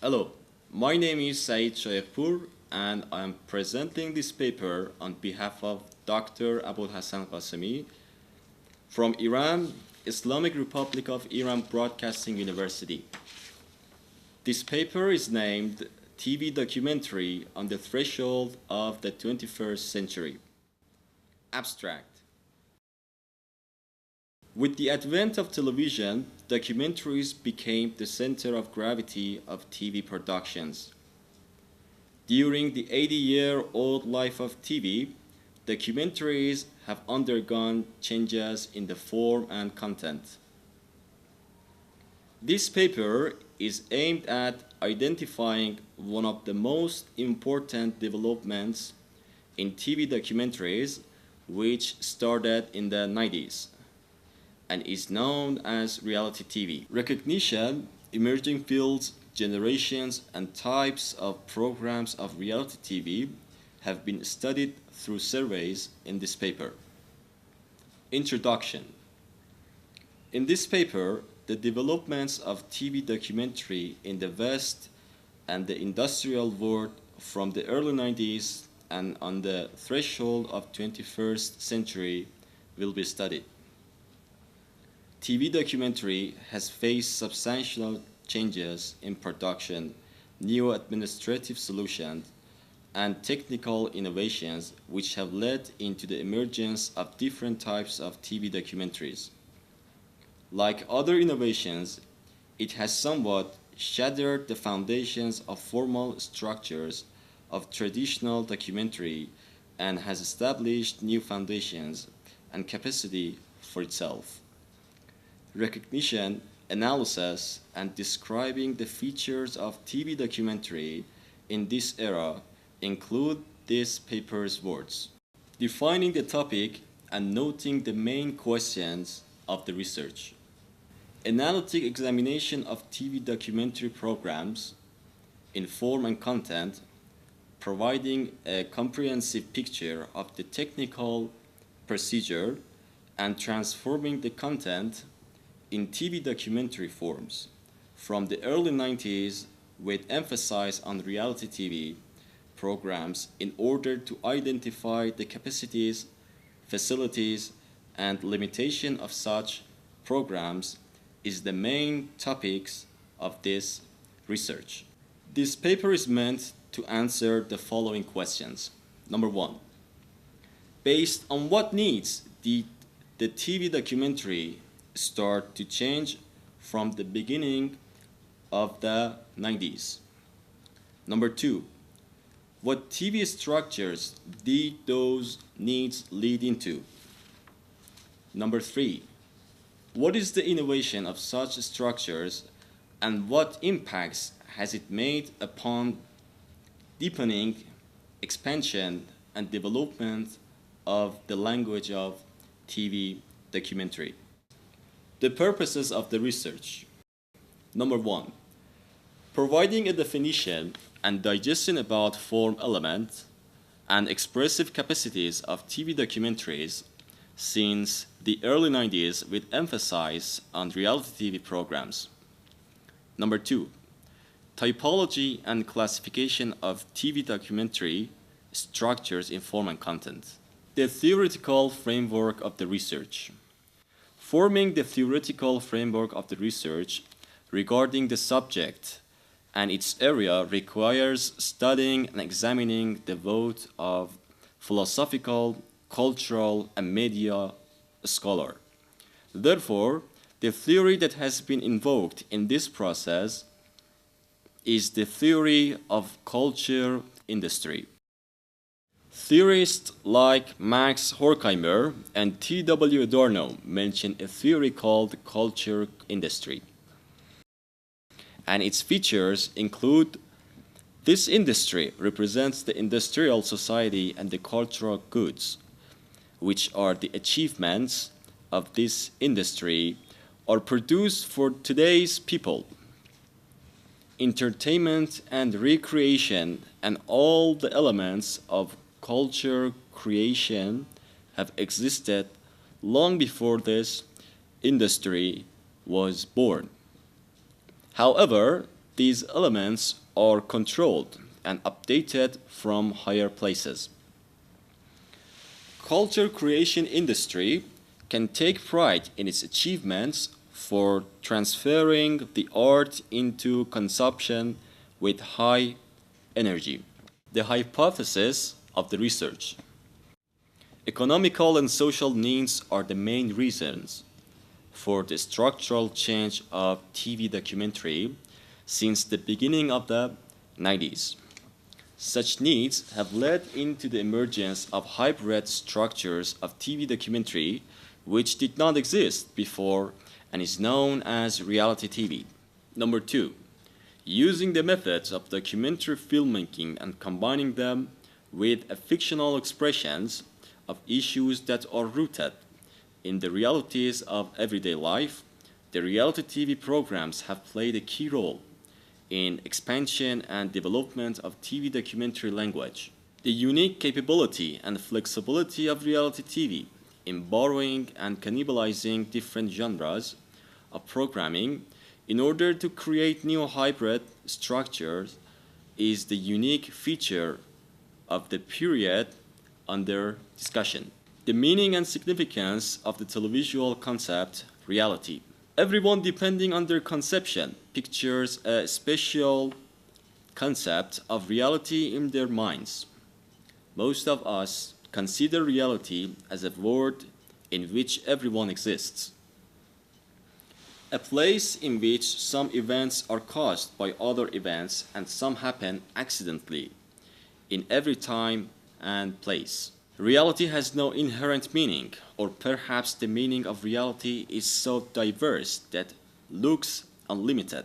Hello, my name is Saeed Shaykhpur and I am presenting this paper on behalf of Dr. Abolhasan Ghasemi from Iran, Islamic Republic of Iran Broadcasting University. This paper is named TV Documentary on the Threshold of the 21st Century. Abstract. With the advent of television, documentaries became the center of gravity of TV productions. During the 80-year-old life of TV, documentaries have undergone changes in the form and content. This paper is aimed at identifying one of the most important developments in TV documentaries, which started in the 90s. And is known as reality TV. Recognition, emerging fields, generations, and types of programs of reality TV have been studied through surveys in this paper. Introduction. In this paper, the developments of TV documentary in the West and the industrial world from the early 90s and on the threshold of 21st century will be studied. TV documentary has faced substantial changes in production, new administrative solutions, and technical innovations which have led into the emergence of different types of TV documentaries. Like other innovations, it has somewhat shattered the foundations of formal structures of traditional documentary and has established new foundations and capacity for itself. Recognition, analysis, and describing the features of TV documentary in this era include this paper's words. Defining the topic and noting the main questions of the research. Analytic examination of TV documentary programs in form and content, providing a comprehensive picture of the technical procedure and transforming the content in TV documentary forms from the early 90s with emphasis on reality TV programs in order to identify the capacities, facilities, and limitation of such programs is the main topics of this research. This paper is meant to answer the following questions. Number one, based on what needs did the TV documentary start to change from the beginning of the 90s? Number two, what TV structures did those needs lead into? Number three, what is the innovation of such structures and what impacts has it made upon deepening, expansion, and development of the language of TV documentary? The purposes of the research. Number one, providing a definition and digestion about form element and expressive capacities of TV documentaries since the early 90s with emphasis on reality TV programs. Number two, typology and classification of TV documentary structures in form and content. The theoretical framework of the research. Forming the theoretical framework of the research regarding the subject and its area requires studying and examining the vote of philosophical, cultural, and media scholar. Therefore, the theory that has been invoked in this process is the theory of culture industry. Theorists like Max Horkheimer and T.W. Adorno mention a theory called culture industry. And its features include this industry represents the industrial society and the cultural goods, which are the achievements of this industry are produced for today's people. Entertainment and recreation and all the elements of culture creation have existed long before this industry was born. However, These elements are controlled and updated from higher places. Culture creation industry can take pride in its achievements for transferring the art into consumption with high energy. The hypothesis of the research. Economical and social needs are the main reasons for the structural change of TV documentary since the beginning of the 90s. Such needs have led into the emergence of hybrid structures of TV documentary which did not exist before and is known as reality TV. Number 2. Using the methods of documentary filmmaking and combining them with fictional expressions of issues that are rooted in the realities of everyday life, the reality TV programs have played a key role in expansion and development of TV documentary language. The unique capability and flexibility of reality TV in borrowing and cannibalizing different genres of programming in order to create new hybrid structures is the unique feature of the period under discussion. The meaning and significance of the televisual concept, reality. Everyone, depending on their conception, pictures a special concept of reality in their minds. Most of us consider reality as a world in which everyone exists. A place in which some events are caused by other events and some happen accidentally in every time and place. Reality has no inherent meaning, or perhaps the meaning of reality is so diverse that looks unlimited.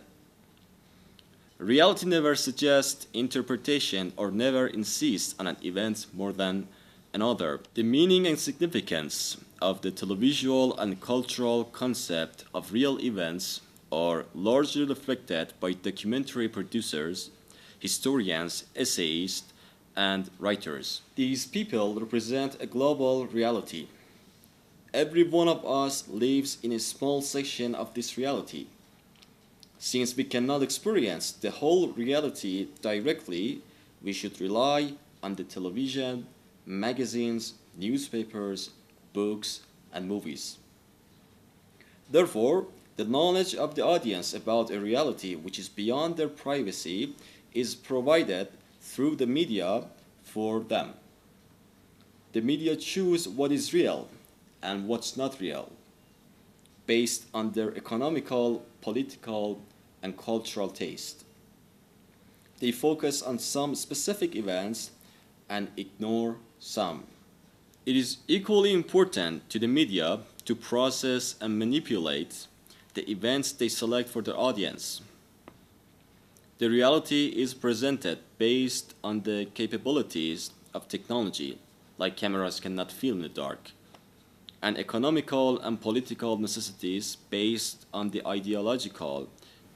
Reality never suggests interpretation or never insists on an event more than another. The meaning and significance of the televisual and cultural concept of real events are largely reflected by documentary producers, historians, essayists, and writers. These people represent a global reality. Every one of us lives in a small section of this reality. Since we cannot experience the whole reality directly, we should rely on the television, magazines, newspapers, books, and movies. Therefore, the knowledge of the audience about a reality which is beyond their privacy is provided through the media for them. The media choose what is real and what's not real, based on their economical, political, and cultural taste. They focus on some specific events and ignore some. It is equally important to the media to process and manipulate the events they select for their audience. The reality is presented based on the capabilities of technology, like cameras cannot film in the dark, and economical and political necessities based on the ideological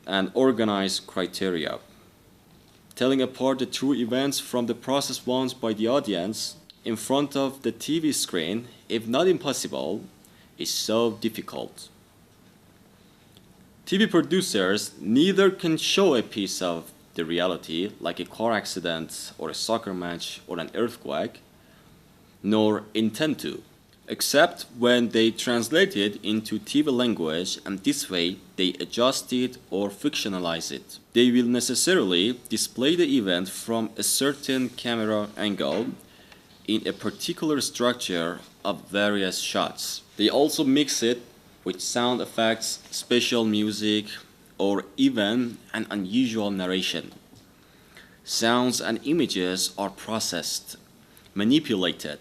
and organized criteria. Telling apart the true events from the processed ones by the audience in front of the TV screen, if not impossible, is so difficult. TV producers neither can show a piece of the reality, like a car accident or a soccer match or an earthquake, nor intend to, except when they translate it into TV language, and this way they adjust it or fictionalize it. They will necessarily display the event from a certain camera angle in a particular structure of various shots. They also mix it with sound effects, special music, or even an unusual narration. Sounds and images are processed, manipulated,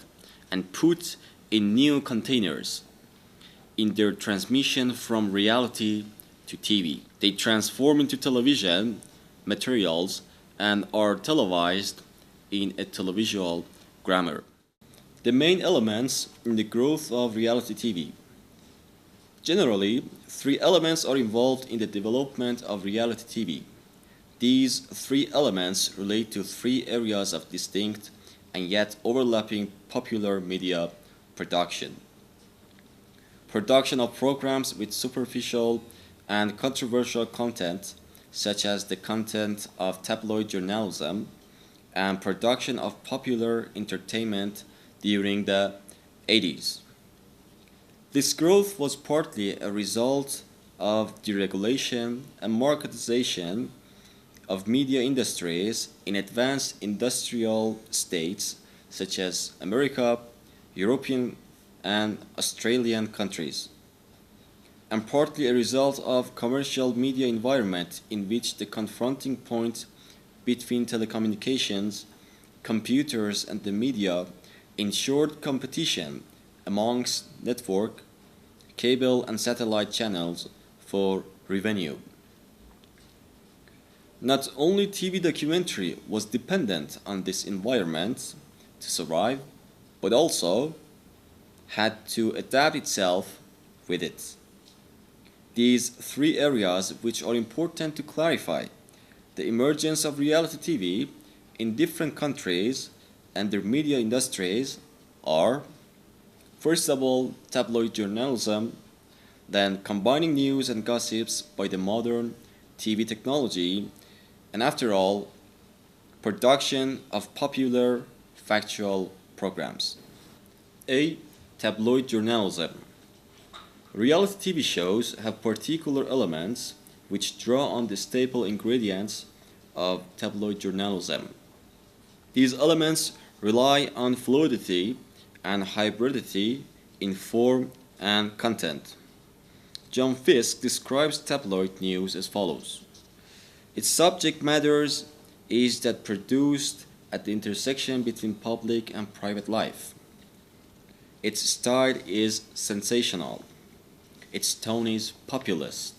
and put in new containers in their transmission from reality to TV. They transform into television materials and are televised in a televisual grammar. The main elements in the growth of reality TV. Generally, three elements are involved in the development of reality TV. These three elements relate to three areas of distinct and yet overlapping popular media production. Production of programs with superficial and controversial content, such as the content of tabloid journalism and production of popular entertainment during the 80s. This growth was partly a result of deregulation and marketization of media industries in advanced industrial states such as America, European, and Australian countries, and partly a result of commercial media environment in which the confronting point between telecommunications, computers, and the media ensured competition amongst network, cable, and satellite channels for revenue. Not only TV documentary was dependent on this environment to survive, but also had to adapt itself with it. These three areas, which are important to clarify: the emergence of reality TV in different countries and their media industries, are, first of all, tabloid journalism, then combining news and gossips by the modern TV technology, and after all, production of popular factual programs. A. Tabloid journalism. Reality TV shows have particular elements which draw on the staple ingredients of tabloid journalism. These elements rely on fluidity and hybridity in form and content. John Fiske describes tabloid news as follows: its subject matters is that produced at the intersection between public and private life. Its style is sensational. Its tone is populist.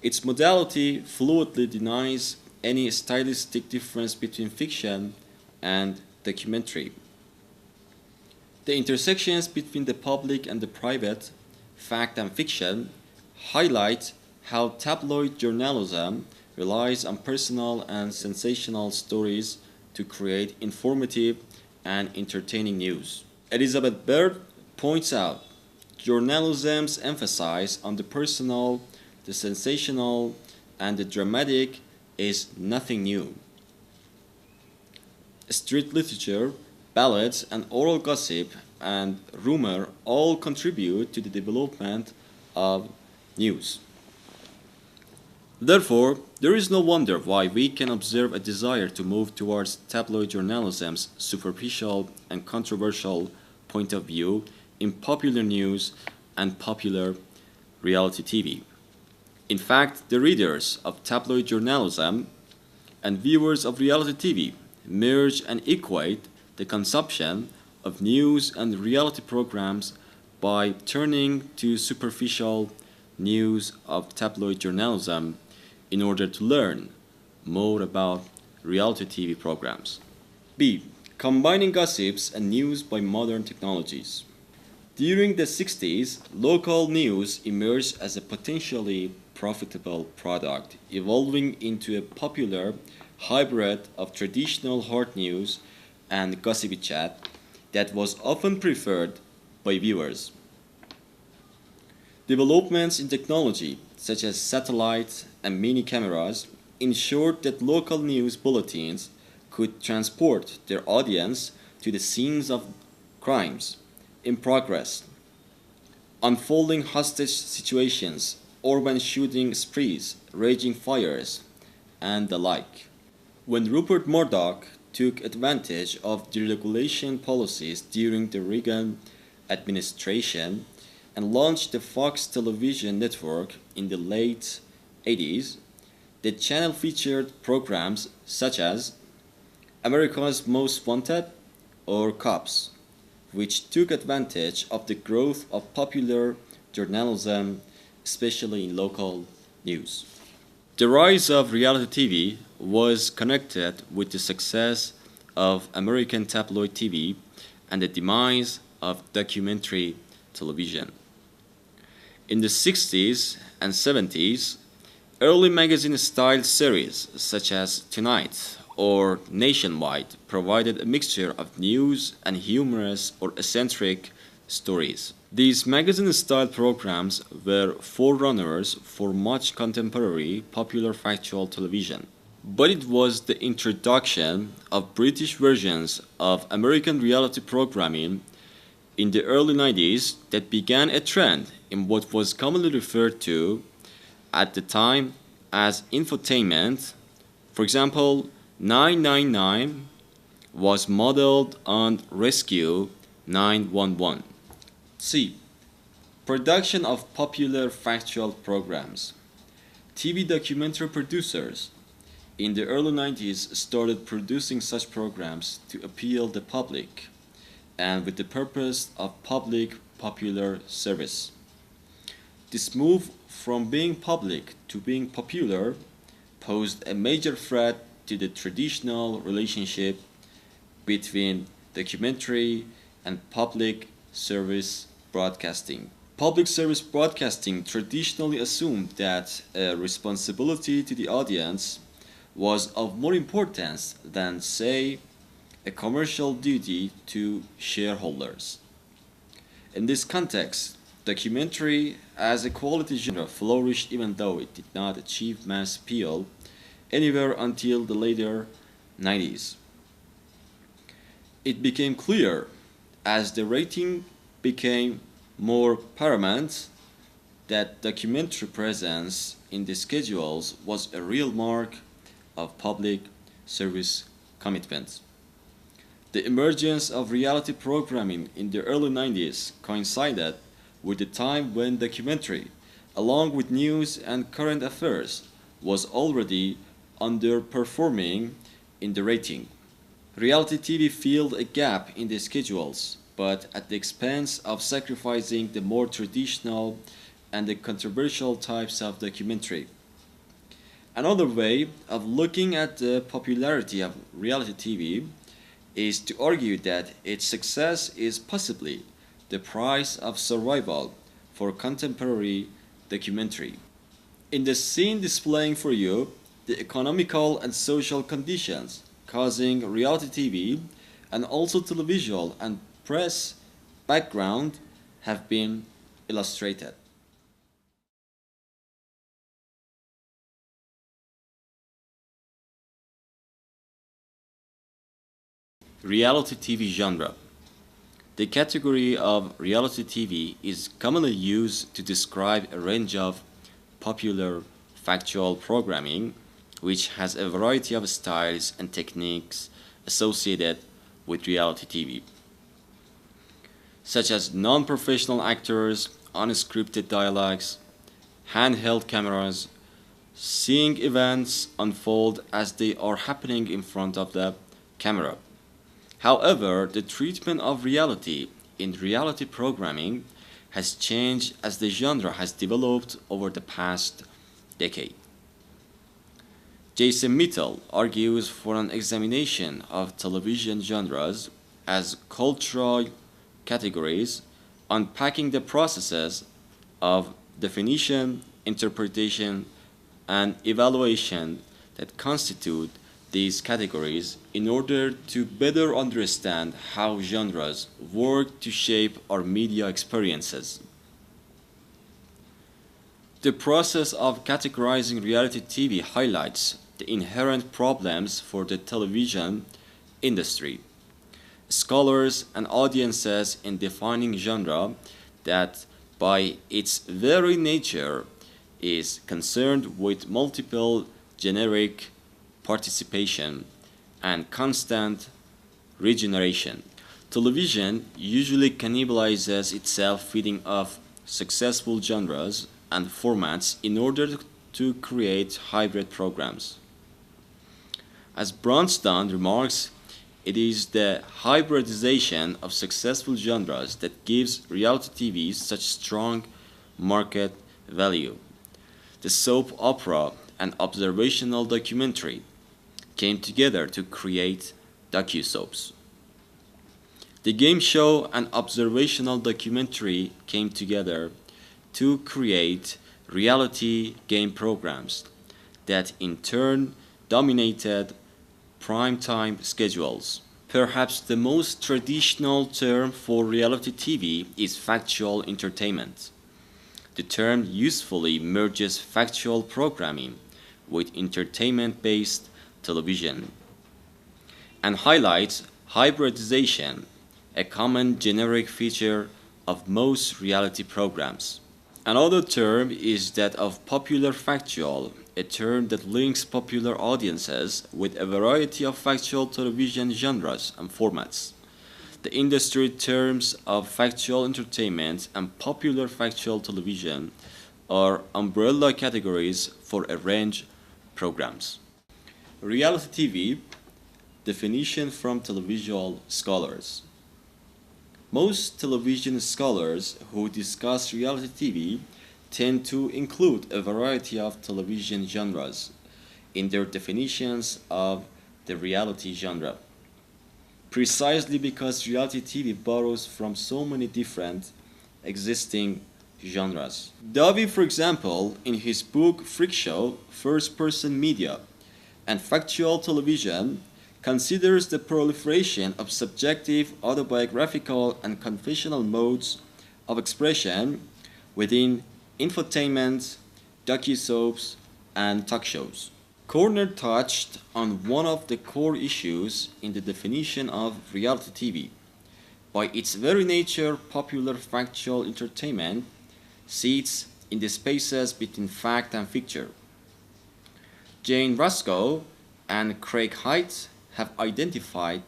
Its modality fluidly denies any stylistic difference between fiction and documentary. The intersections between the public and the private, fact and fiction, highlight how tabloid journalism relies on personal and sensational stories to create informative and entertaining news. Elizabeth Bird points out journalism's emphasis on the personal, the sensational, and the dramatic is nothing new. Street literature, ballads, and oral gossip and rumor all contribute to the development of news. Therefore, there is no wonder why we can observe a desire to move towards tabloid journalism's superficial and controversial point of view in popular news and popular reality TV. In fact, the readers of tabloid journalism and viewers of reality TV merge and equate the consumption of news and reality programs by turning to superficial news of tabloid journalism in order to learn more about reality TV programs. B. Combining gossips and news by modern technologies. During the 60s, local news emerged as a potentially profitable product, evolving into a popular hybrid of traditional hard news and gossipy chat that was often preferred by viewers. Developments in technology, such as satellites and mini cameras, ensured that local news bulletins could transport their audience to the scenes of crimes in progress, unfolding hostage situations, urban shooting sprees, raging fires, and the like. When Rupert Murdoch took advantage of deregulation policies during the Reagan administration and launched the Fox television network in the late 80s, the channel featured programs such as America's Most Wanted or Cops, which took advantage of the growth of popular journalism, especially in local news. The rise of reality TV was connected with the success of American tabloid TV and the demise of documentary television. In the 60s and 70s, early magazine-style series such as Tonight or Nationwide provided a mixture of news and humorous or eccentric stories. These magazine-style programs were forerunners for much contemporary popular factual television. But it was the introduction of British versions of American reality programming in the early 90s that began a trend in what was commonly referred to at the time as infotainment. For example, 999 was modeled on Rescue 911. C. Production of popular factual programs. TV documentary producers in the early 90s started producing such programs to appeal the public and with the purpose of public popular service. This move from being public to being popular posed a major threat to the traditional relationship between documentary and public service broadcasting. Public service broadcasting traditionally assumed that a responsibility to the audience was of more importance than, say, a commercial duty to shareholders. In this context, documentary as a quality genre flourished even though it did not achieve mass appeal anywhere until the later 90s. It became clear as the rating became more paramount that documentary presence in the schedules was a real mark of public service commitment. The emergence of reality programming in the early 90s coincided with the time when documentary, along with news and current affairs, was already underperforming in the rating. Reality TV filled a gap in the schedules, but at the expense of sacrificing the more traditional and the controversial types of documentary. Another way of looking at the popularity of reality TV is to argue that its success is possibly the price of survival for contemporary documentary. In the scene displaying for you the economical and social conditions causing reality TV and also televisual and press background have been illustrated. Reality TV genre. The category of reality TV is commonly used to describe a range of popular factual programming which has a variety of styles and techniques associated with reality TV, such as non-professional actors, unscripted dialogues, handheld cameras, seeing events unfold as they are happening in front of the camera. However, the treatment of reality in reality programming has changed as the genre has developed over the past decade. Jason Mitchell argues for an examination of television genres as cultural categories, unpacking the processes of definition, interpretation, and evaluation that constitute these categories in order to better understand how genres work to shape our media experiences. The process of categorizing reality TV highlights the inherent problems for the television industry. Scholars and audiences in defining genre that by its very nature is concerned with multiple generic participation and constant regeneration. Television usually cannibalizes itself feeding off successful genres and formats in order to create hybrid programs. As Bronston remarks, it is the hybridization of successful genres that gives reality TV such strong market value. The soap opera and observational documentary came together to create docu-soaps. The game show and observational documentary came together to create reality game programs that in turn dominated primetime schedules. Perhaps the most traditional term for reality TV is factual entertainment. The term usefully merges factual programming with entertainment-based television and highlights hybridization, a common generic feature of most reality programs. Another term is that of popular factual, a term that links popular audiences with a variety of factual television genres and formats. The industry terms of factual entertainment and popular factual television are umbrella categories for a range of programs. Reality TV definition from televisual scholars. Most television scholars who discuss reality TV tend to include a variety of television genres in their definitions of the reality genre, precisely because reality TV borrows from so many different existing genres. Davi, for example, in his book Freak Show, First Person Media and Factual Television, considers the proliferation of subjective, autobiographical, and confessional modes of expression within infotainment, docu-soaps, and talk shows. Corner touched on one of the core issues in the definition of reality TV. By its very nature, popular factual entertainment sits in the spaces between fact and fiction. Jane Roscoe and Craig Haidt have identified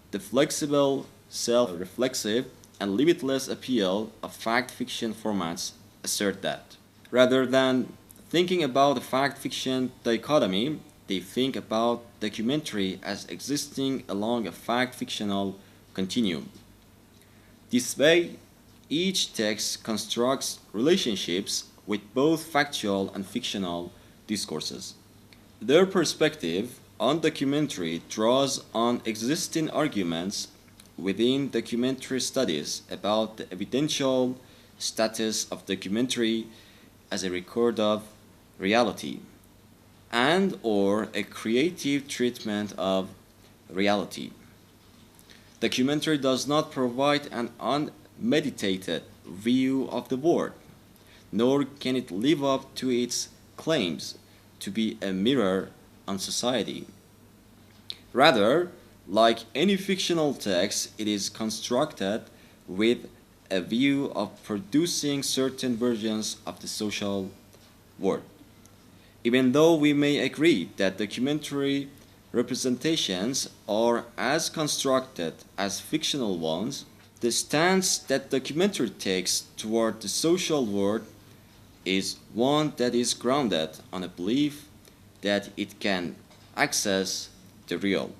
the flexible, self-reflexive, and limitless appeal of fact-fiction formats assert that. Rather than thinking about the fact-fiction dichotomy, they think about documentary as existing along a fact-fictional continuum. This way, each text constructs relationships with both factual and fictional discourses. Their perspective on documentary draws on existing arguments within documentary studies about the evidential status of documentary as a record of reality and or a creative treatment of reality. Documentary does not provide an unmeditated view of the world, nor can it live up to its claims to be a mirror on society. Rather, like any fictional text, it is constructed with a view of producing certain versions of the social world. Even though we may agree that documentary representations are as constructed as fictional ones, the stance that documentary takes toward the social world is one that is grounded on a belief that it can access the real.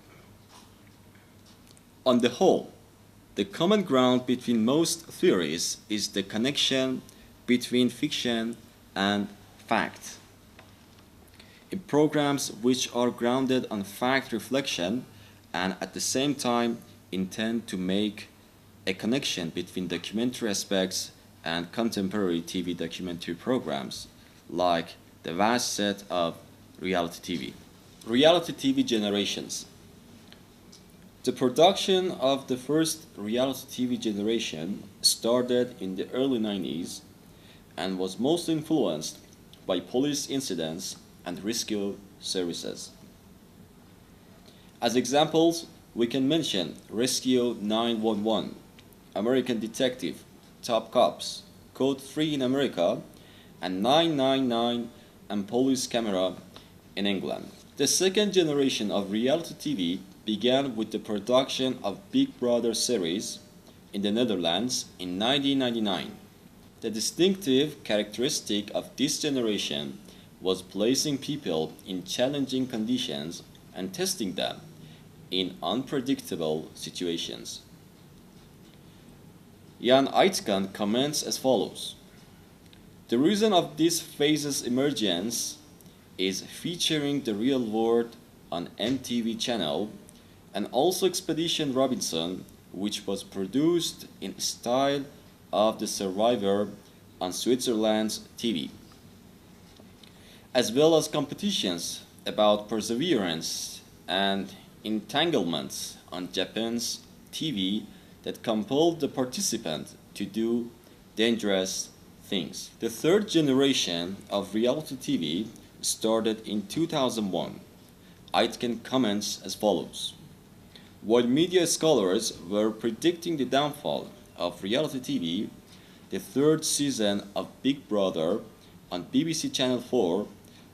On the whole, the common ground between most theories is the connection between fiction and fact. In programs which are grounded on fact reflection and at the same time intend to make a connection between documentary aspects and contemporary TV documentary programs, like the vast set of reality TV. Reality TV generations. The production of the first reality TV generation started in the early 90s and was mostly influenced by police incidents and rescue services. As examples, we can mention Rescue 911, American Detective, Top Cops, Code 3 in America, and 999 and Police Camera in England. The second generation of reality TV began with the production of Big Brother series in the Netherlands in 1999. The distinctive characteristic of this generation was placing people in challenging conditions and testing them in unpredictable situations. Jan Eitken comments as follows: "The reason of this phase's emergence is featuring the real world on MTV channel and also Expedition Robinson, which was produced in style of The Survivor on Switzerland's TV, as well as competitions about perseverance and entanglements on Japan's TV that compelled the participant to do dangerous things. The third generation of reality TV started in 2001. Aitken comments as follows. While media scholars were predicting the downfall of reality TV, the third season of Big Brother on BBC Channel 4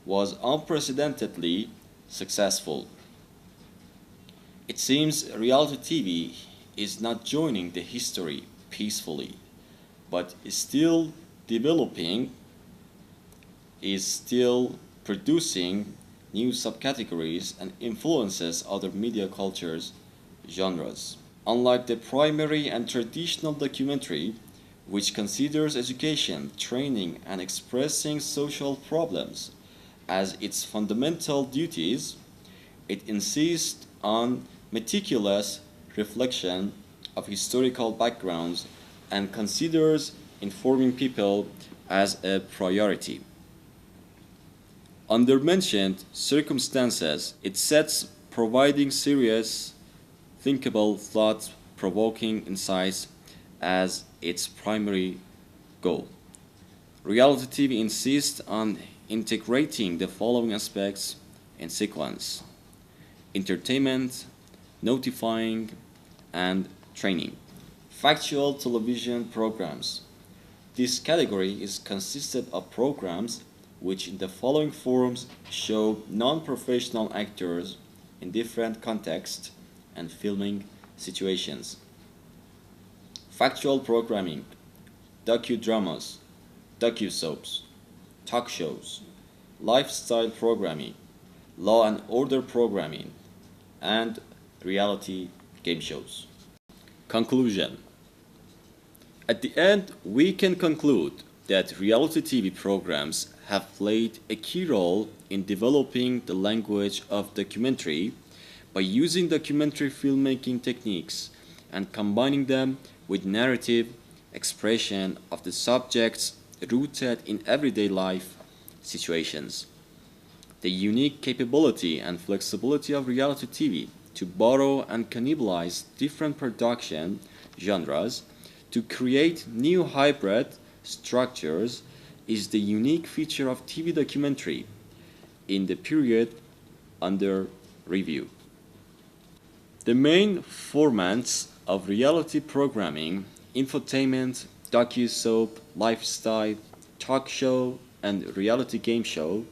was unprecedentedly successful. It seems reality TV is not joining the history peacefully, but is still developing, is still producing new subcategories and influences other media cultures genres. Unlike the primary and traditional documentary, which considers education, training, and expressing social problems as its fundamental duties, it insists on meticulous reflection of historical backgrounds and considers informing people as a priority. Under mentioned circumstances, it sets providing serious, thinkable, thought-provoking insights as its primary goal. Reality TV insists on integrating the following aspects in sequence: entertainment, notifying, and training. Factual television programs. This category is consisted of programs which in the following forms show non-professional actors in different contexts and filming situations. Factual programming, docudramas, docu-soaps, talk shows, lifestyle programming, law and order programming, and reality game shows. Conclusion. At the end, we can conclude that reality TV programs have played a key role in developing the language of documentary by using documentary filmmaking techniques and combining them with narrative expression of the subjects rooted in everyday life situations. The unique capability and flexibility of reality TV to borrow and cannibalize different production genres to create new hybrid structures is the unique feature of TV documentary in the period under review. The main formats of reality programming, infotainment, docu-soap, lifestyle, talk show, and reality game show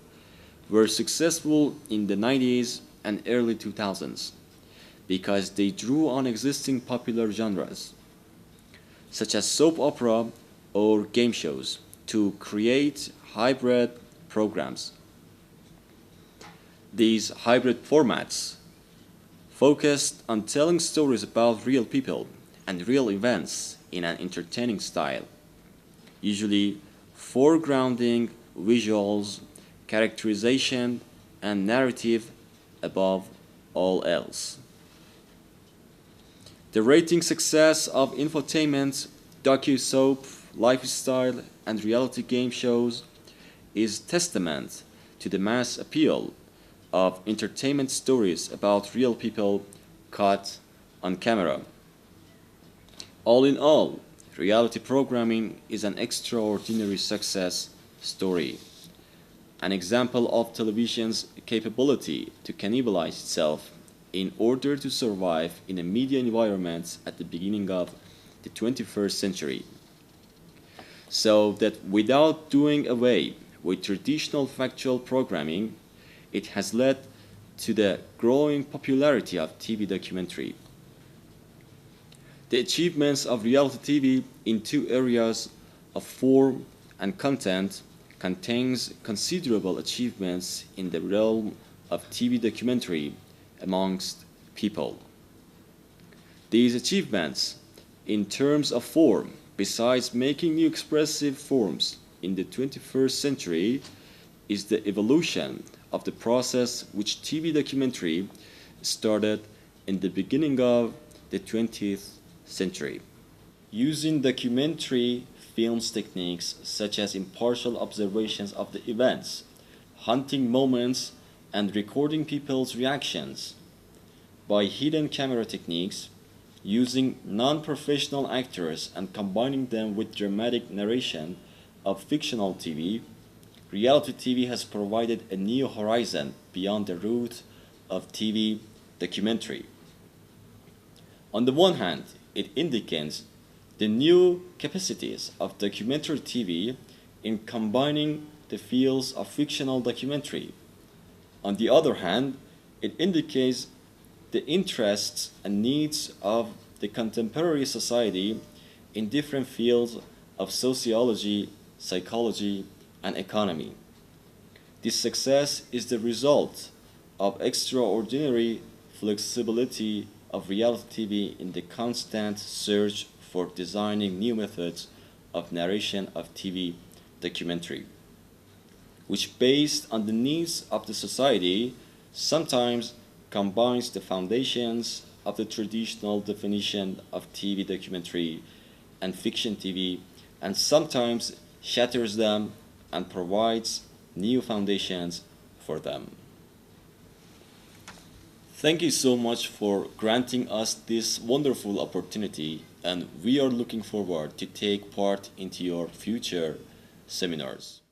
were successful in the 90s and early 2000s because they drew on existing popular genres, such as soap opera or game shows, to create hybrid programs. These hybrid formats focused on telling stories about real people and real events in an entertaining style, usually foregrounding visuals, characterization, and narrative above all else. The rating success of infotainment, docu-soap, lifestyle, and reality game shows is testament to the mass appeal of entertainment stories about real people caught on camera. All in all, reality programming is an extraordinary success story, an example of television's capability to cannibalize itself in order to survive in a media environment at the beginning of the 21st century, so that without doing away with traditional factual programming, it has led to the growing popularity of TV documentary. The achievements of reality TV in two areas of form and content contains considerable achievements in the realm of TV documentary amongst people. These achievements, in terms of form, besides making new expressive forms in the 21st century, is the evolution of the process which TV documentary started in the beginning of the 20th century. Using documentary films techniques such as impartial observations of the events, hunting moments, and recording people's reactions, by hidden camera techniques, using non-professional actors and combining them with dramatic narration of fictional TV, reality TV has provided a new horizon beyond the route of TV documentary. On the one hand, it indicates the new capacities of documentary TV in combining the fields of fictional documentary. On the other hand, it indicates the interests and needs of the contemporary society in different fields of sociology, psychology, and economy. This success is the result of extraordinary flexibility of reality TV in the constant search for designing new methods of narration of TV documentary, which based on the needs of the society sometimes combines the foundations of the traditional definition of TV documentary and fiction TV, and sometimes shatters them and provides new foundations for them. Thank you so much for granting us this wonderful opportunity, and we are looking forward to take part into your future seminars.